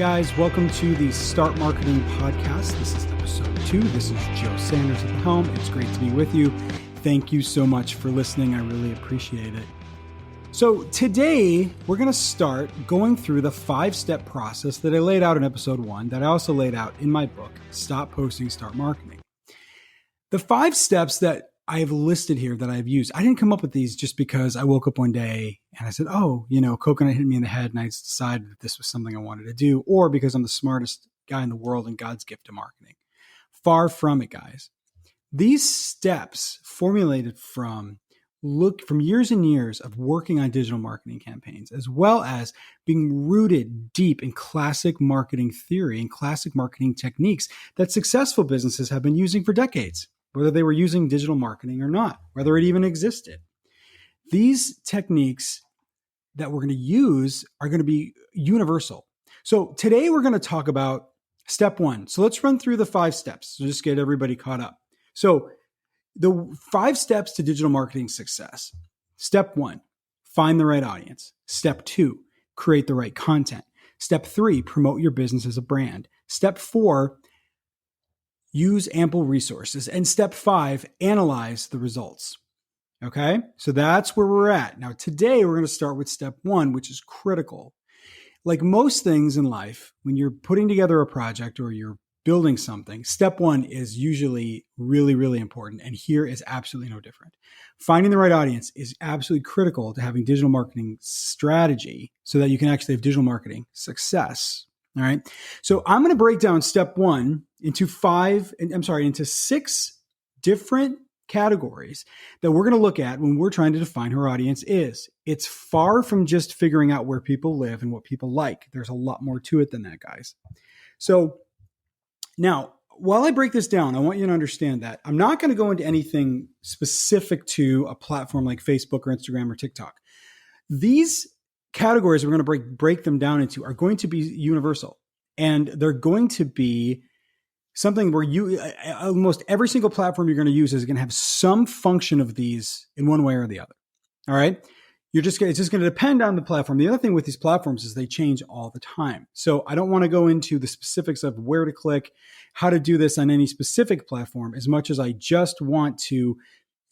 guys. Welcome to the Start Marketing Podcast. This is episode 2. This is Joe Sanders at the helm. It's great to be with you. Thank you so much for listening. I really appreciate it. So today we're going to start going through the 5-step process that I laid out in episode 1 that I also laid out in my book, Stop Posting, Start Marketing. The 5 steps that I have listed here that I've used, I didn't come up with these just because I woke up one day and I said, coconut hit me in the head and I decided that this was something I wanted to do, or because I'm the smartest guy in the world and God's gift to marketing. Far from it, guys. These steps formulated from years and years of working on digital marketing campaigns, as well as being rooted deep in classic marketing theory and classic marketing techniques that successful businesses have been using for decades, whether they were using digital marketing or not, whether it even existed. These techniques that we're going to use are going to be universal. So today we're going to talk about step 1. So let's run through the 5 steps. So just get everybody caught up. So the 5 steps to digital marketing success. Step 1, find the right audience. Step 2, create the right content. Step 3, promote your business as a brand. Step 4, use ample resources. And step 5, analyze the results. Okay, so that's where we're at. Now, today we're going to start with step 1, which is critical. Like most things in life, when you're putting together a project or you're building something, step 1 is usually really, really important. And here is absolutely no different. Finding the right audience is absolutely critical to having digital marketing strategy so that you can actually have digital marketing success. All right. So I'm going to break down step 1 into 6 different categories that we're going to look at when we're trying to define who our audience is. It's far from just figuring out where people live and what people like. There's a lot more to it than that, guys. So now, while I break this down, I want you to understand that I'm not going to go into anything specific to a platform like Facebook or Instagram or TikTok. These categories we're going to break them down into are going to be universal, and they're going to be something where almost every single platform you're going to use is going to have some function of these in one way or the other. All right. It's just going to depend on the platform. The other thing with these platforms is they change all the time. So I don't want to go into the specifics of where to click, how to do this on any specific platform, as much as I just want to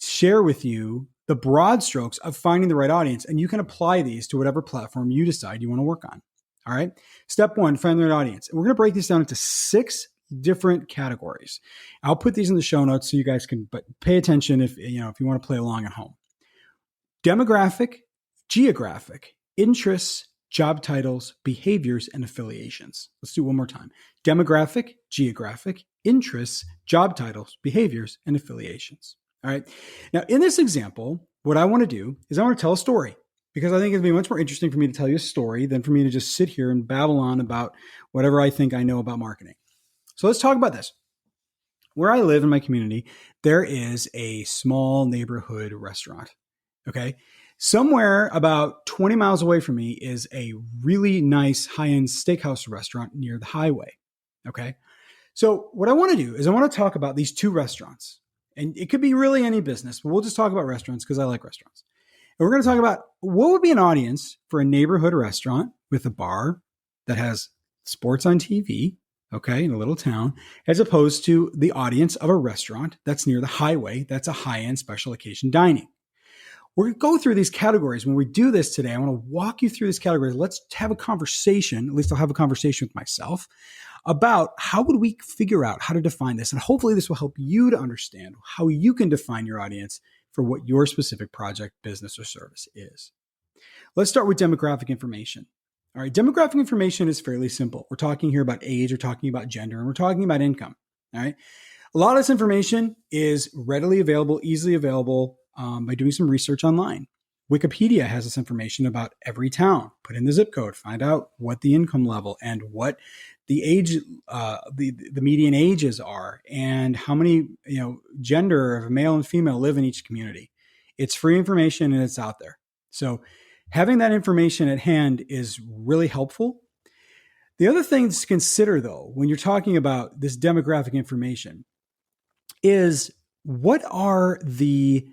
share with you the broad strokes of finding the right audience. And you can apply these to whatever platform you decide you want to work on. All right. Step 1, find the right audience. And we're going to break this down into 6 different categories. I'll put these in the show notes so you guys can pay attention if you want to play along at home. Demographic, geographic, interests, job titles, behaviors, and affiliations. Let's do it one more time. Demographic, geographic, interests, job titles, behaviors, and affiliations. All right. Now, in this example, what I want to do is I want to tell a story, because I think it'd be much more interesting for me to tell you a story than for me to just sit here and babble on about whatever I think I know about marketing. So let's talk about this. Where I live in my community, there is a small neighborhood restaurant. Okay. Somewhere about 20 miles away from me is a really nice high-end steakhouse restaurant near the highway. Okay. So what I want to do is I want to talk about these 2 restaurants, and it could be really any business, but we'll just talk about restaurants because I like restaurants. And we're going to talk about what would be an audience for a neighborhood restaurant with a bar that has sports on TV, okay, in a little town, as opposed to the audience of a restaurant that's near the highway, that's a high-end special occasion dining. We're going to go through these categories. When we do this today, I want to walk you through these categories. Let's have a conversation, at least I'll have a conversation with myself, about how would we figure out how to define this. And hopefully this will help you to understand how you can define your audience for what your specific project, business, or service is. Let's start with demographic information. All right, demographic information is fairly simple. We're talking here about age, we're talking about gender, and we're talking about income. All right, a lot of this information is readily available, easily available by doing some research online. Wikipedia has this information about every town. Put in the zip code, find out what the income level and what the age, the median ages are, and how many gender of male and female live in each community. It's free information and it's out there. So having that information at hand is really helpful. The other thing to consider, though, when you're talking about this demographic information is what are the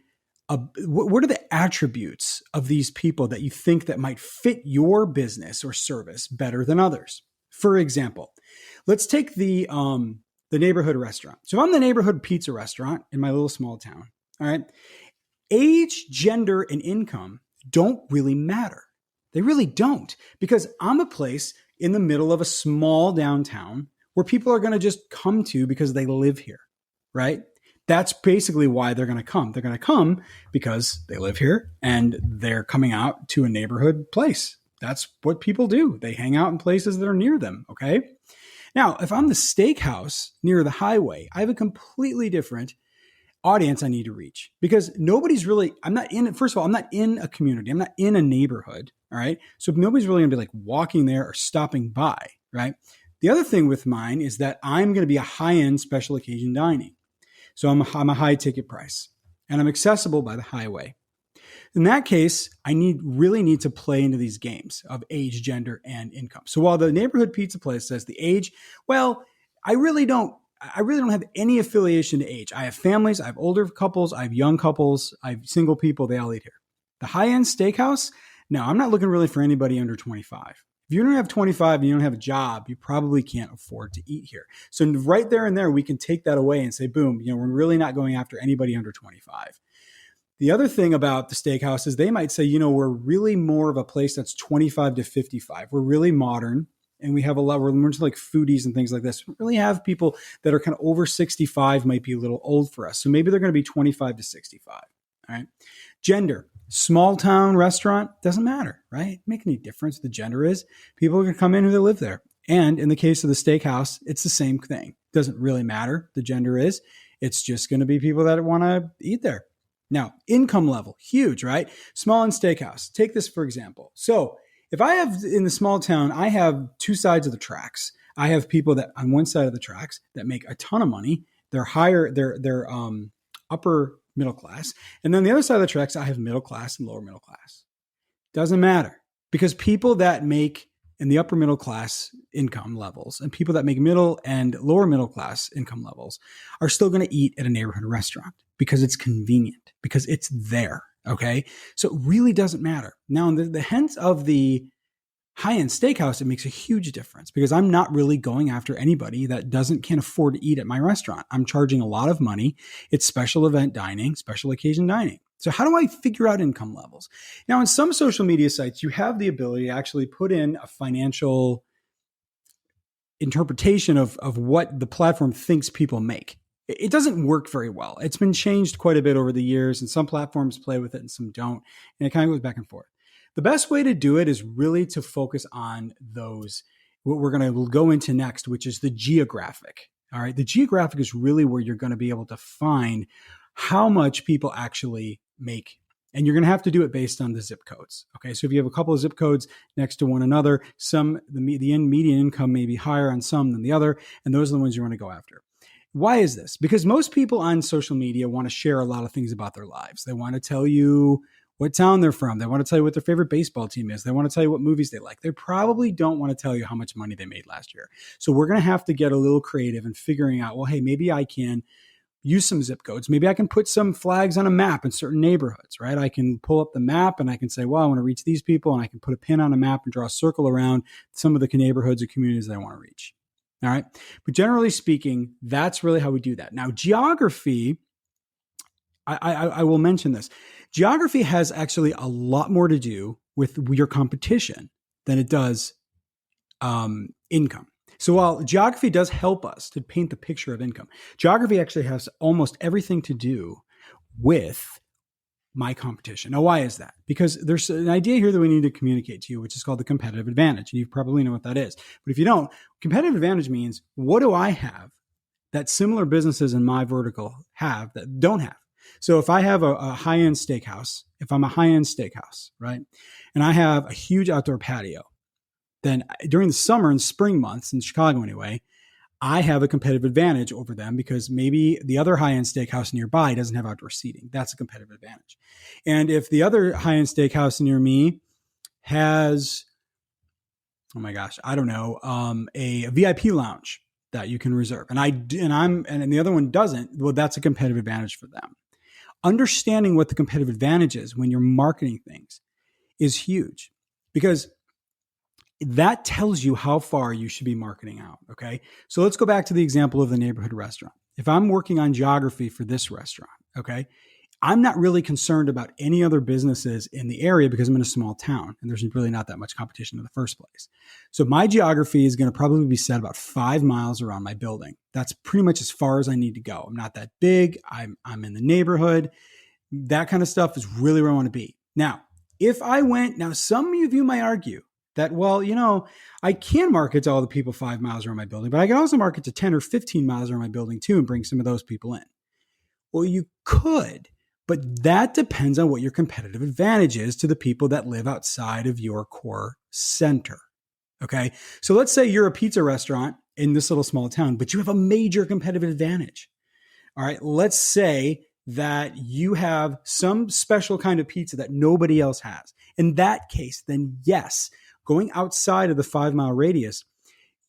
attributes of these people that you think that might fit your business or service better than others? For example, let's take the neighborhood restaurant. So if I'm the neighborhood pizza restaurant in my little small town, all right, age, gender, and income don't really matter. They really don't, because I'm a place in the middle of a small downtown where people are going to just come to because they live here, right? That's basically why they're going to come. They're going to come because they live here and they're coming out to a neighborhood place. That's what people do. They hang out in places that are near them, okay? Now, if I'm the steakhouse near the highway, I have a completely different audience I need to reach, because nobody's really, first of all, I'm not in a community. I'm not in a neighborhood, all right? So nobody's really going to be like walking there or stopping by, right? The other thing with mine is that I'm going to be a high-end special occasion dining. So I'm a high ticket price and I'm accessible by the highway. In that case, I really need to play into these games of age, gender, and income. So while the neighborhood pizza place says the age, well, I really don't have any affiliation to age. I have families, I have older couples, I have young couples, I have single people, they all eat here. The high-end steakhouse, no, I'm not looking really for anybody under 25. If you don't have 25 and you don't have a job, you probably can't afford to eat here. So right there and there, we can take that away and say, boom, we're really not going after anybody under 25. The other thing about the steakhouse is they might say, we're really more of a place that's 25 to 55. We're really modern and we have we're into like foodies and things like this. We really have people that are kind of over 65, might be a little old for us. So maybe they're going to be 25 to 65. All right. Gender. Small town restaurant, doesn't matter, right? Make any difference. The gender is people are going to come in who they live there. And in the case of the steakhouse, it's the same thing. Doesn't really matter. The gender is, it's just going to be people that want to eat there. Now, income level, huge, right? Small and steakhouse. Take this for example. So if I have in the small town, I have two sides of the tracks. I have people that on one side of the tracks that make a ton of money. They're upper middle class. And then the other side of the tracks, I have middle class and lower middle class. Doesn't matter, because people that make in the upper middle class income levels and people that make middle and lower middle class income levels are still going to eat at a neighborhood restaurant because it's convenient, because it's there. Okay. So it really doesn't matter. Now, in the hands of the high-end steakhouse, it makes a huge difference, because I'm not really going after anybody that can't afford to eat at my restaurant. I'm charging a lot of money. It's special event dining, special occasion dining. So how do I figure out income levels? Now, in some social media sites, you have the ability to actually put in a financial interpretation of what the platform thinks people make. It doesn't work very well. It's been changed quite a bit over the years, and some platforms play with it and some don't. And it kind of goes back and forth. The best way to do it is really to focus on those, what we're going to go into next, which is the geographic. All right. The geographic is really where you're going to be able to find how much people actually make. And you're going to have to do it based on the zip codes. Okay. So if you have a couple of zip codes next to one another, the median income may be higher on some than the other. And those are the ones you want to go after. Why is this? Because most people on social media want to share a lot of things about their lives. They want to tell you what town they're from. They want to tell you what their favorite baseball team is. They want to tell you what movies they like. They probably don't want to tell you how much money they made last year. So we're going to have to get a little creative in figuring out, well, hey, maybe I can use some zip codes. Maybe I can put some flags on a map in certain neighborhoods, right? I can pull up the map and I can say, well, I want to reach these people, and I can put a pin on a map and draw a circle around some of the neighborhoods or communities that I want to reach. All right. But generally speaking, that's really how we do that. Now, geography, I will mention this. Geography has actually a lot more to do with your competition than it does income. So while geography does help us to paint the picture of income, geography actually has almost everything to do with my competition. Now, why is that? Because there's an idea here that we need to communicate to you, which is called the competitive advantage. And you probably know what that is. But if you don't, competitive advantage means, what do I have that similar businesses in my vertical have that don't have? So if I have a high-end steakhouse, if I'm a high-end steakhouse, right, and I have a huge outdoor patio, then during the summer and spring months, in Chicago anyway, I have a competitive advantage over them, because maybe the other high-end steakhouse nearby doesn't have outdoor seating. That's a competitive advantage. And if the other high-end steakhouse near me has, oh my gosh, I don't know, a VIP lounge that you can reserve, and the other one doesn't, well, that's a competitive advantage for them. Understanding what the competitive advantage is when you're marketing things is huge, because that tells you how far you should be marketing out. Okay. So let's go back to the example of the neighborhood restaurant. If I'm working on geography for this restaurant, okay, I'm not really concerned about any other businesses in the area because I'm in a small town and there's really not that much competition in the first place. So my geography is going to probably be set about 5 miles around my building. That's pretty much as far as I need to go. I'm not that big. I'm in the neighborhood. That kind of stuff is really where I want to be. Now, if I went, now some of you might argue that, well, I can market to all the people 5 miles around my building, but I can also market to 10 or 15 miles around my building too and bring some of those people in. Well, you could, but that depends on what your competitive advantage is to the people that live outside of your core center. Okay. So let's say you're a pizza restaurant in this little small town, but you have a major competitive advantage. All right. Let's say that you have some special kind of pizza that nobody else has. In that case, then yes, going outside of the 5 mile radius,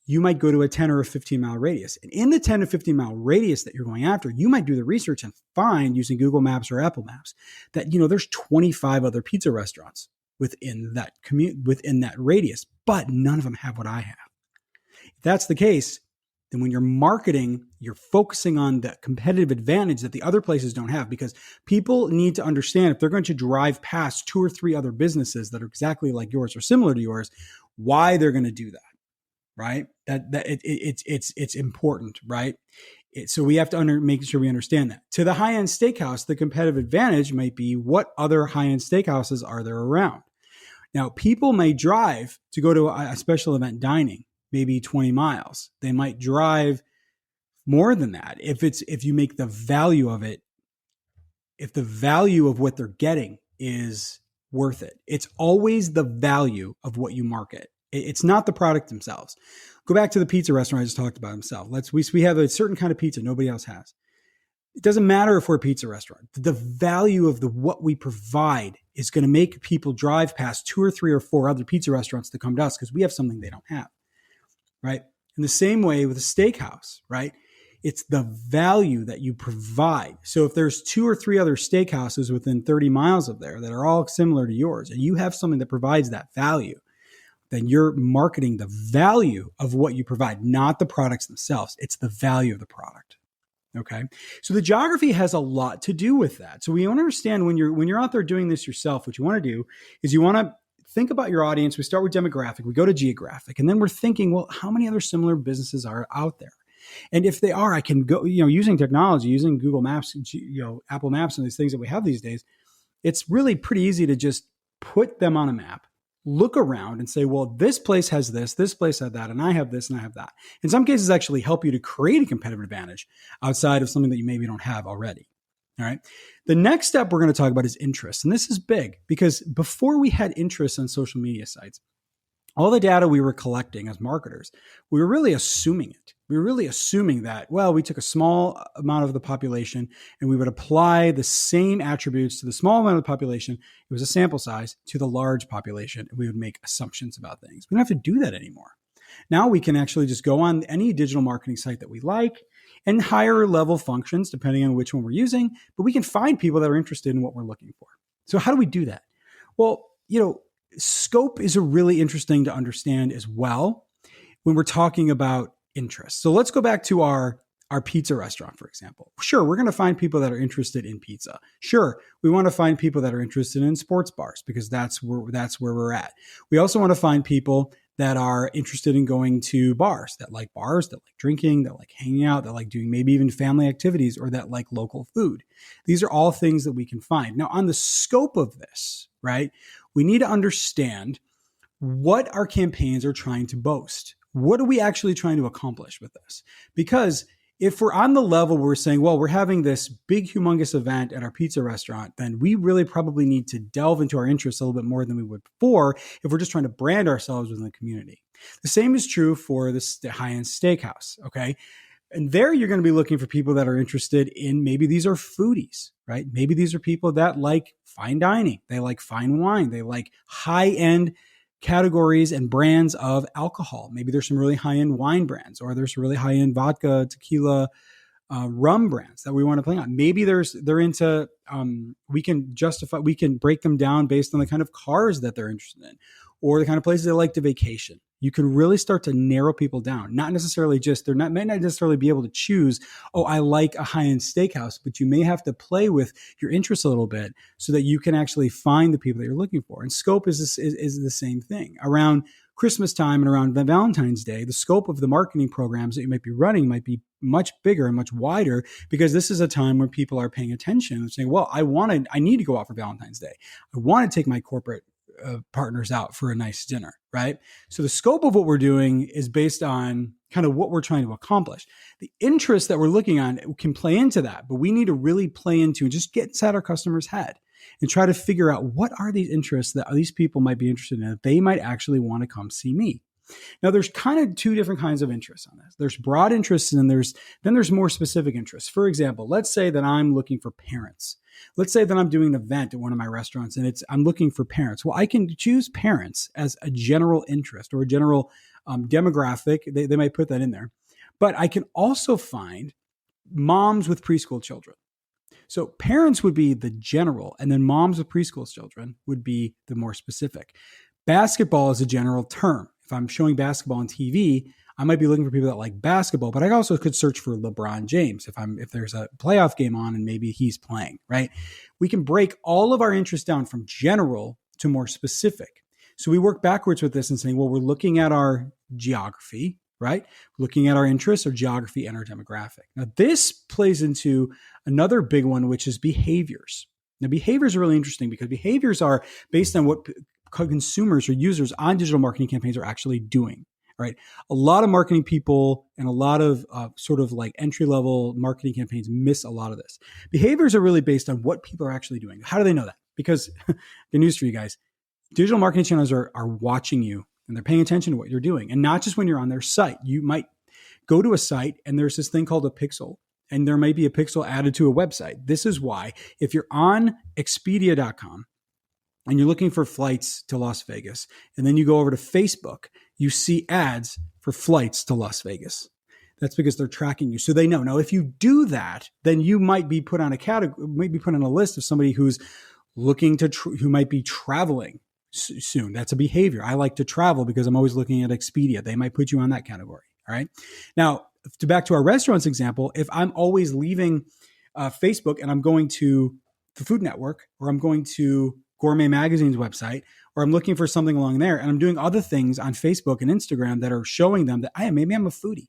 you might go to a 10 or a 15 mile radius. And in the 10 to 15 mile radius that you're going after, you might do the research and find using Google Maps or Apple Maps that, there's 25 other pizza restaurants within that radius, but none of them have what I have. If that's the case, then when you're marketing, you're focusing on the competitive advantage that the other places don't have, because people need to understand if they're going to drive past 2 or 3 other businesses that are exactly like yours or similar to yours, why they're going to do that. Right? It's important, right? So we have to make sure we understand that. To the high-end steakhouse, the competitive advantage might be what other high-end steakhouses are there around. Now, people may drive to go to a special event dining, maybe 20 miles. They might drive more than that if you make the value of it, if the value of what they're getting is worth it. It's always the value of what you market. It's not the product themselves. Go back to the pizza restaurant I just talked about himself. We have a certain kind of pizza nobody else has. It doesn't matter if we're a pizza restaurant. The value of what we provide is going to make people drive past 2 or 3 or 4 other pizza restaurants to come to us because we have something they don't have, right? In the same way with a steakhouse, right? It's the value that you provide. So if there's 2 or 3 other steakhouses within 30 miles of there that are all similar to yours, and you have something that provides that value, then you're marketing the value of what you provide, not the products themselves. It's the value of the product. Okay. So the geography has a lot to do with that. So we want to understand when you're out there doing this yourself, what you want to do is you want to think about your audience. We start with demographic, we go to geographic, and then we're thinking, well, how many other similar businesses are out there? And if they are, I can go, using technology, using Google Maps, Apple Maps and these things that we have these days, it's really pretty easy to just put them on a map, look around and say, well, this place has this place had that, and I have this and I have that. In some cases, actually help you to create a competitive advantage outside of something that you maybe don't have already. All right. The next step we're going to talk about is interest. And this is big because before we had interest on social media sites, all the data we were collecting as marketers, we were really assuming it. We were really assuming that, well, we took a small amount of the population and we would apply the same attributes to the small amount of the population. It was a sample size to the large population. And we would make assumptions about things. We don't have to do that anymore. Now we can actually just go on any digital marketing site that we like and higher level functions, depending on which one we're using, but we can find people that are interested in what we're looking for. So how do we do that? Well, scope is a really interesting to understand as well when we're talking about interest. So let's go back to our pizza restaurant, for example. Sure, we're going to find people that are interested in pizza. Sure, we want to find people that are interested in sports bars because that's where we're at. We also want to find people that are interested in going to bars, that like drinking, that like hanging out, that like doing maybe even family activities, or that like local food. These are all things that we can find. Now, on the scope of this, right, we need to understand what our campaigns are trying to boast. What are we actually trying to accomplish with this? Because if we're on the level where we're saying, well, we're having this big, humongous event at our pizza restaurant, then we really probably need to delve into our interests a little bit more than we would before if we're just trying to brand ourselves within the community. The same is true for the high-end steakhouse, okay? And there you're going to be looking for people that are interested in, maybe these are foodies, right? Maybe these are people that like fine dining. They like fine wine. They like high-end categories and brands of alcohol. Maybe there's some really high-end wine brands, or there's really high-end vodka, tequila, rum brands that we want to play on. Maybe they're into, we can break them down based on the kind of cars that they're interested in. or the kind of places they like to vacation. You can really start to narrow people down. Not necessarily just, might not necessarily be able to choose, oh, I like a high-end steakhouse, but you may have to play with your interests a little bit so that you can actually find the people that you're looking for. And scope is the same thing. Around Christmas time and around Valentine's Day, the scope of the marketing programs that you might be running might be much bigger and much wider, because this is a time when people are paying attention and saying, well, I need to go out for Valentine's Day. I want to take my corporate partners out for a nice dinner, right? So the scope of what we're doing is based on kind of what we're trying to accomplish. The interest that we're looking on can play into that, but we need to really play into and just get inside our customer's head and try to figure out what are these interests that these people might be interested in, that they might actually want to come see me. Now, there's kind of two different kinds of interests on this. There's broad interests, and then there's more specific interests. For example, let's say that I'm looking for parents. Let's say that I'm doing an event at one of my restaurants and I'm looking for parents. Well, I can choose parents as a general interest or a general demographic. They might put that in there. But I can also find moms with preschool children. So parents would be the general, and then moms with preschool children would be the more specific. Basketball is a general term. If I'm showing basketball on TV, I might be looking for people that like basketball, but I also could search for LeBron James if there's a playoff game on and maybe he's playing, right? We can break all of our interests down from general to more specific. So we work backwards with this and saying, well, we're looking at our geography, right? Looking at our interests, our geography, and our demographic. Now, this plays into another big one, which is behaviors. Now, behaviors are really interesting because behaviors are based on what consumers or users on digital marketing campaigns are actually doing, right? A lot of marketing people and a lot of sort of like entry-level marketing campaigns miss a lot of this. Behaviors are really based on what people are actually doing. How do they know that? Because the news for you guys, digital marketing channels are watching you and they're paying attention to what you're doing. And not just when you're on their site. You might go to a site and there's this thing called a pixel, and there may be a pixel added to a website. This is why if you're on Expedia.com and you're looking for flights to Las Vegas, and then you go over to Facebook, you see ads for flights to Las Vegas. That's because they're tracking you. So they know. Now, if you do that, then you might be put on a list of somebody who's looking to, who might be traveling soon. That's a behavior. I like to travel because I'm always looking at Expedia. They might put you on that category. All right. Now, back to our restaurants example, if I'm always leaving Facebook and I'm going to the Food Network, or I'm going to Gourmet Magazine's website, or I'm looking for something along there, and I'm doing other things on Facebook and Instagram that are showing them that maybe I'm a foodie.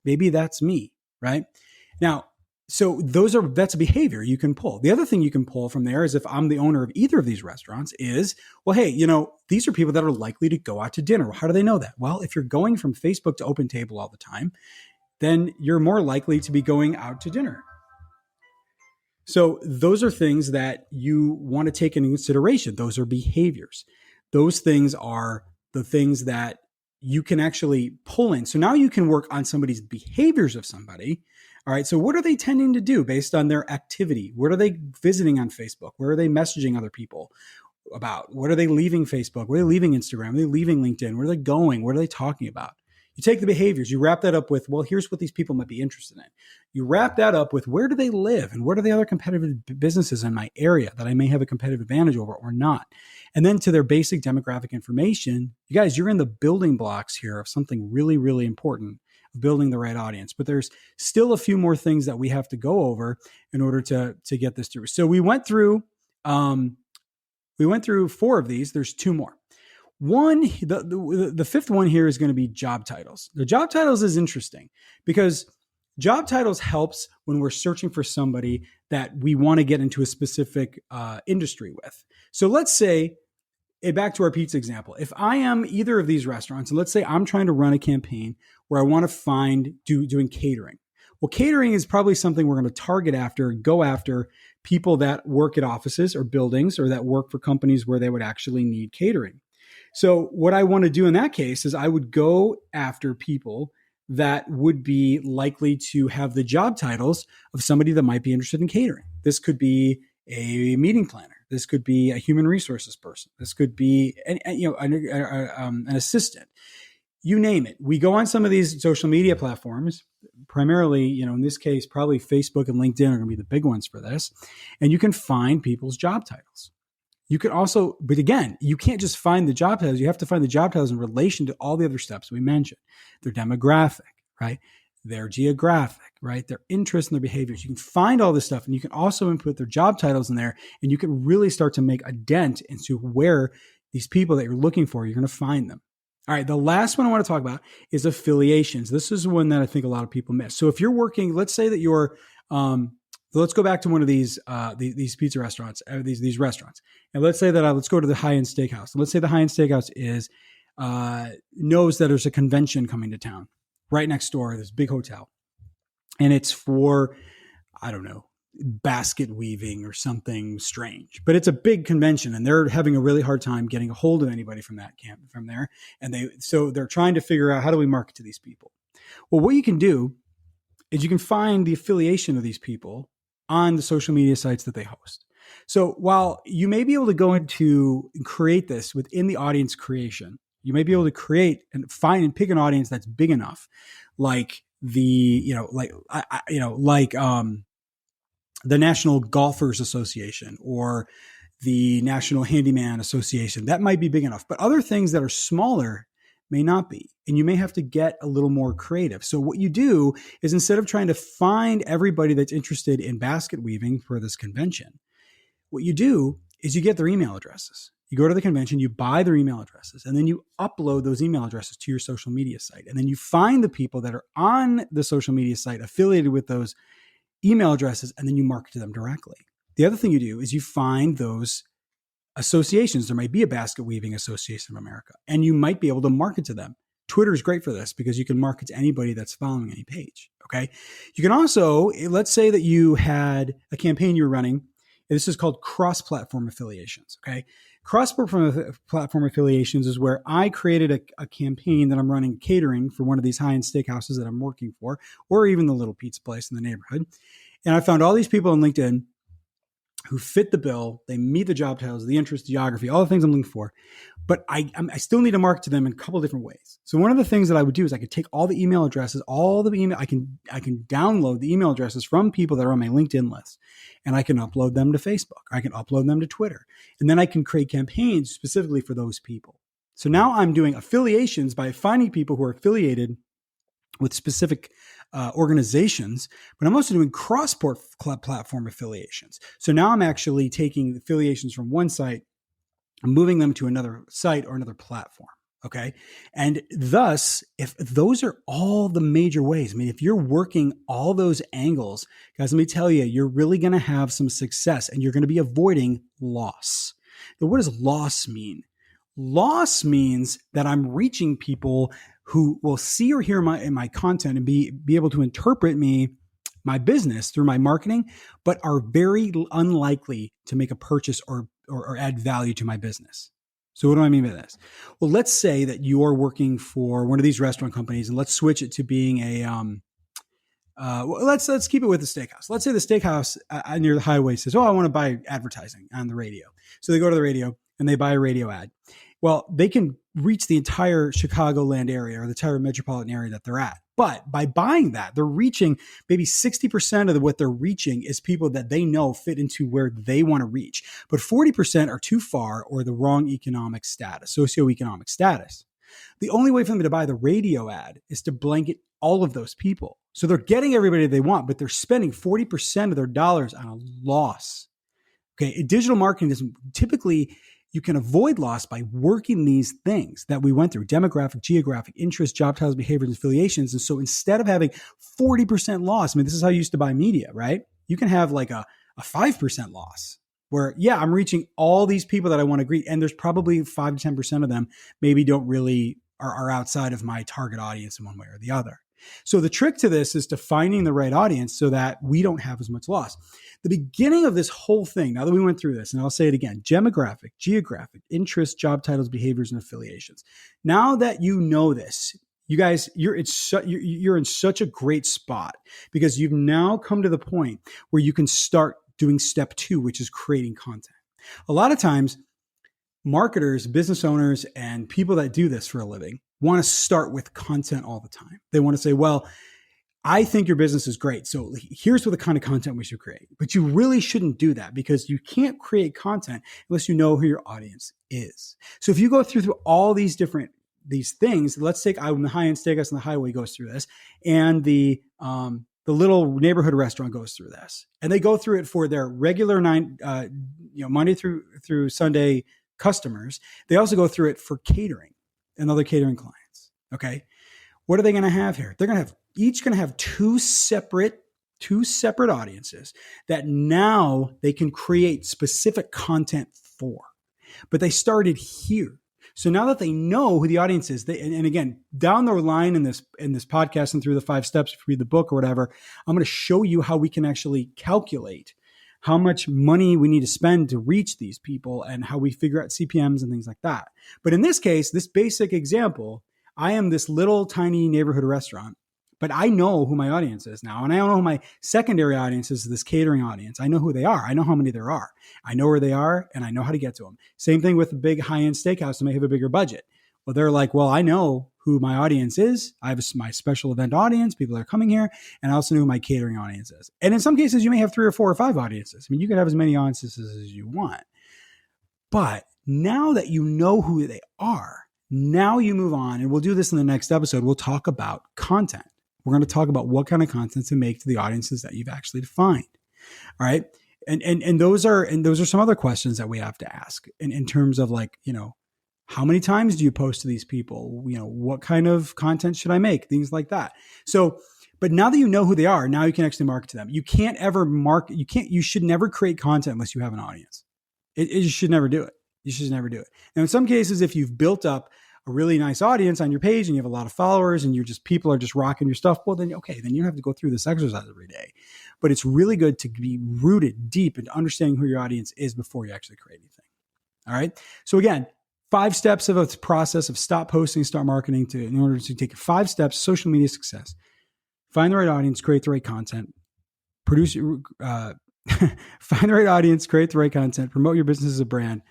Maybe that's me, right? Now, so that's a behavior you can pull. The other thing you can pull from there is if I'm the owner of either of these restaurants is, well, hey, these are people that are likely to go out to dinner. Well, how do they know that? Well, if you're going from Facebook to OpenTable all the time, then you're more likely to be going out to dinner. So those are things that you want to take into consideration. Those are behaviors. Those things are the things that you can actually pull in. So now you can work on somebody's behaviors of somebody. All right. So what are they tending to do based on their activity? What are they visiting on Facebook? Where are they messaging other people about? What are they leaving Facebook? Where are they leaving Instagram? Are they leaving LinkedIn? Where are they going? What are they talking about? You take the behaviors, you wrap that up with, well, here's what these people might be interested in. You wrap that up with, where do they live? And what are the other competitive businesses in my area that I may have a competitive advantage over or not? And then to their basic demographic information, you guys, you're in the building blocks here of something really, really important, of building the right audience. But there's still a few more things that we have to go over in order to get this through. So we went through 4 of these. There's 2 more. One, the fifth one here is going to be job titles. The job titles is interesting because job titles helps when we're searching for somebody that we want to get into a specific industry with. So let's say, back to our pizza example, if I am either of these restaurants, and let's say I'm trying to run a campaign where I want to doing catering. Well, catering is probably something we're going to go after people that work at offices or buildings, or that work for companies where they would actually need catering. So what I want to do in that case is I would go after people that would be likely to have the job titles of somebody that might be interested in catering. This could be a meeting planner. This could be a human resources person. This could be an assistant. You name it. We go on some of these social media platforms, primarily, in this case, probably Facebook and LinkedIn are going to be the big ones for this. And you can find people's job titles. You can also, but again, you can't just find the job titles. You have to find the job titles in relation to all the other steps we mentioned. Their demographic, right? Their geographic, right? Their interests and their behaviors. You can find all this stuff, and you can also input their job titles in there, and you can really start to make a dent into where these people that you're looking for, you're going to find them. All right, the last one I want to talk about is affiliations. This is one that I think a lot of people miss. So if you're working, let's say that you're, let's go back to one of these pizza restaurants, these restaurants, and let's say that let's go to the high-end steakhouse. Let's say the high-end steakhouse is knows that there's a convention coming to town right next door, this big hotel, and it's for, I don't know, basket weaving or something strange, but it's a big convention and they're having a really hard time getting a hold of anybody from that camp from there. And they're trying to figure out, how do we market to these people? Well, what you can do is you can find the affiliation of these people on the social media sites that they host. So while you may be able to go into and create this within the audience creation, you may be able to create and find and pick an audience that's big enough, like the National Golfers Association or the National Handyman Association. That might be big enough, but other things that are smaller may not be. And you may have to get a little more creative. So what you do is, instead of trying to find everybody that's interested in basket weaving for this convention, what you do is you get their email addresses. You go to the convention, you buy their email addresses, and then you upload those email addresses to your social media site. And then you find the people that are on the social media site affiliated with those email addresses, and then you market to them directly. The other thing you do is you find those associations. There might be a Basket Weaving Association of America, and you might be able to market to them. Twitter is great for this because you can market to anybody that's following any page. Okay. You can also, let's say that you had a campaign you were running. This is called cross-platform affiliations. Okay. Cross-platform affiliations is where I created a campaign that I'm running catering for one of these high-end steakhouses that I'm working for, or even the little pizza place in the neighborhood. And I found all these people on LinkedIn who fit the bill. They meet the job titles, the interest, geography, all the things I'm looking for. But I still need to market to them in a couple of different ways. So one of the things that I would do is I could take all the email addresses, I can download the email addresses from people that are on my LinkedIn list, and I can upload them to Facebook. I can upload them to Twitter. And then I can create campaigns specifically for those people. So now I'm doing affiliations by finding people who are affiliated with specific organizations, but I'm also doing cross-platform affiliations. So now I'm actually taking affiliations from one site, moving them to another site or another platform. Okay. And thus, if those are all the major ways, I mean, if you're working all those angles, guys, let me tell you, you're really going to have some success, and you're going to be avoiding loss. Now, what does loss mean? Loss means that I'm reaching people who will see or hear my content and be able to interpret my business through my marketing, but are very unlikely to make a purchase or add value to my business. So what do I mean by this? Well, let's say that you are working for one of these restaurant companies, and let's switch it to being let's keep it with the steakhouse. Let's say the steakhouse near the highway says, "Oh, I want to buy advertising on the radio." So they go to the radio and they buy a radio ad. Well, they can reach the entire Chicagoland area or the entire metropolitan area that they're at. But by buying that, they're reaching maybe 60% of what they're reaching is people that they know fit into where they want to reach. But 40% are too far or the wrong economic status, socioeconomic status. The only way for them to buy the radio ad is to blanket all of those people. So they're getting everybody they want, but they're spending 40% of their dollars on a loss. Okay, digital marketing is typically, you can avoid loss by working these things that we went through: demographic, geographic, interest, job titles, behaviors, and affiliations. And so instead of having 40% loss, I mean, this is how you used to buy media, right? You can have like a 5% loss where, yeah, I'm reaching all these people that I want to greet. And there's probably 5 to 10% of them maybe don't really are outside of my target audience in one way or the other. So the trick to this is to finding the right audience so that we don't have as much loss. The beginning of this whole thing, now that we went through this, and I'll say it again: demographic, geographic, interest, job titles, behaviors, and affiliations. Now that you know this, you guys, you're in such a great spot because you've now come to the point where you can start doing step 2, which is creating content. A lot of times, marketers, business owners, and people that do this for a living want to start with content all the time. They want to say, well, I think your business is great. So here's what the kind of content we should create. But you really shouldn't do that because you can't create content unless you know who your audience is. So if you go through all these things, let's take the high-end steakhouse on the highway goes through this, and the little neighborhood restaurant goes through this, and they go through it for their regular Monday through Sunday customers. They also go through it for catering and other catering clients. Okay. What are they going to have here? They're each going to have two separate audiences that now they can create specific content for, but they started here. So now that they know who the audience is, and again, down the line in this podcast and through the 5 steps, if you read the book or whatever, I'm going to show you how we can actually calculate how much money we need to spend to reach these people and how we figure out CPMs and things like that. But in this case, this basic example, I am this little tiny neighborhood restaurant, but I know who my audience is now. And I know who my secondary audience is, this catering audience. I know who they are. I know how many there are. I know where they are and I know how to get to them. Same thing with a big high-end steakhouse that may have a bigger budget. Well, they're like, well, I know who my audience is. I have my special event audience, people that are coming here, and I also know who my catering audience is. And in some cases, you may have 3 or 4 or 5 audiences. I mean, you can have as many audiences as you want. But now that you know who they are, now you move on, and we'll do this in the next episode. We'll talk about content. We're going to talk about what kind of content to make to the audiences that you've actually defined. All right. And those are some other questions that we have to ask in terms of how many times do you post to these people? What kind of content should I make? Things like that. So, but now that you know who they are, now you can actually market to them. You should never create content unless you have an audience. You should never do it. You should never do it. Now, in some cases, if you've built up a really nice audience on your page and you have a lot of followers and people are just rocking your stuff, well, then you don't have to go through this exercise every day. But it's really good to be rooted deep into understanding who your audience is before you actually create anything. All right. So again, 5 steps of a process of stop posting, start marketing in order to take 5 steps, social media success. Find the right audience, create the right content, find the right audience, create the right content, promote your business as a brand,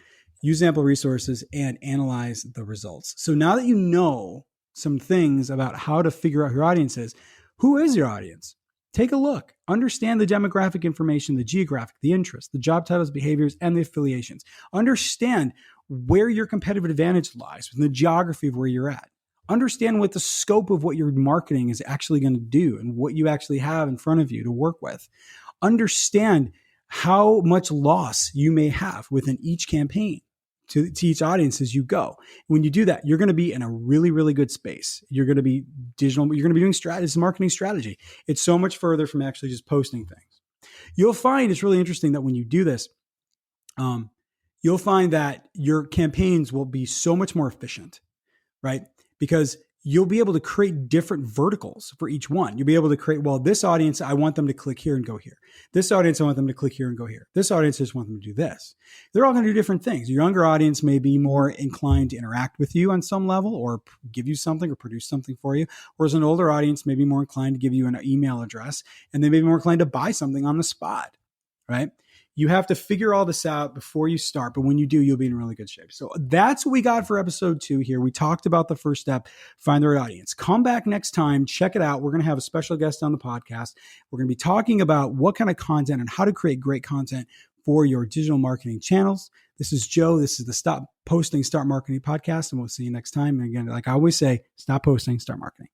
use ample resources, and analyze the results. So now that you know some things about how to figure out who your audience is, who is your audience? Take a look. Understand the demographic information, the geographic, the interest, the job titles, behaviors, and the affiliations. Understand where your competitive advantage lies within the geography of where you're at. Understand what the scope of what your marketing is actually going to do and what you actually have in front of you to work with. Understand how much loss you may have within each campaign to each audience as you go. When you do that, you're going to be in a really, really good space. You're going to be digital. You're going to be doing strategy, marketing strategy. It's so much further from actually just posting things. You'll find it's really interesting that when you do this, you'll find that your campaigns will be so much more efficient, right? Because you'll be able to create different verticals for each one. You'll be able to create, well, this audience, I want them to click here and go here. This audience, I want them to click here and go here. This audience, I just want them to do this. They're all going to do different things. Your younger audience may be more inclined to interact with you on some level or give you something or produce something for you. Whereas an older audience may be more inclined to give you an email address and they may be more inclined to buy something on the spot, right? You have to figure all this out before you start, but when you do, you'll be in really good shape. So that's what we got for episode 2 here. We talked about the first step, find the right audience. Come back next time, check it out. We're going to have a special guest on the podcast. We're going to be talking about what kind of content and how to create great content for your digital marketing channels. This is Joe. This is the Stop Posting, Start Marketing podcast, and we'll see you next time. And again, like I always say, stop posting, start marketing.